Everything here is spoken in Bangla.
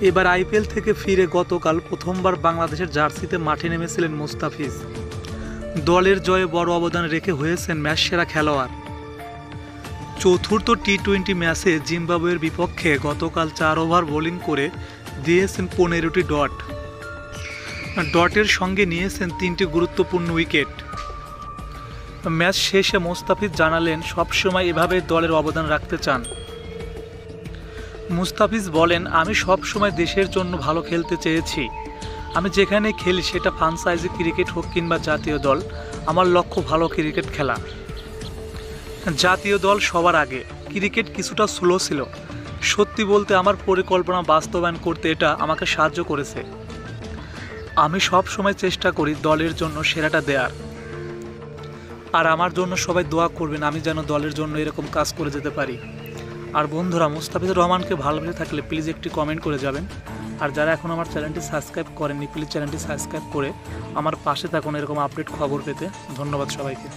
এবার আইপিএল থেকে ফিরে গতকাল প্রথমবার বাংলাদেশের জার্সিতে মাঠে নেমেছিলেন মুস্তাফিজ। দলের জয়ে বড় অবদান রেখে হয়েছেন ম্যাচ সেরা খেলোয়াড়। চতুর্থ টি-20 ম্যাচে জিম্বাবুয়ের বিপক্ষে গতকাল 4 ওভার বোলিং করে দিয়েছেন 15টি ডটের সঙ্গে নিয়েছেন 3টি গুরুত্বপূর্ণ উইকেট। ম্যাচ শেষে মুস্তাফিজ জানালেন, সবসময় এভাবে দলের অবদান রাখতে চান। মুস্তাফিজ বলেন, আমি সবসময় দেশের জন্য ভালো খেলতে চেয়েছি। আমি যেখানে খেলি সেটা ফ্রাঞ্চাইজি ক্রিকেট হোক কিংবা জাতীয় দল, আমার লক্ষ্য ভালো ক্রিকেট খেলা। জাতীয় দল সবার আগে। ক্রিকেট কিছুটা স্লো ছিল, সত্যি বলতে আমার পরিকল্পনা বাস্তবায়ন করতে এটা আমাকে সাহায্য করেছে। আমি সব সময় চেষ্টা করি দলের জন্য সেরাটা দেওয়ার, আর আমার জন্য সবাই দোয়া করবেন আমি যেন দলের জন্য এরকম কাজ করে যেতে পারি। আর বন্ধুরা, মুস্তাফিজুর রহমানকে ভালোবেসে থাকলে প্লিজ একটি কমেন্ট করে যাবেন। আর যারা এখন আমার চ্যানেলটি সাবস্ক্রাইব করেননি, প্লিজ চ্যানেলটি সাবস্ক্রাইব করে আমার পাশে থাকুন এরকম আপডেট খবর পেতে। ধন্যবাদ সবাইকে।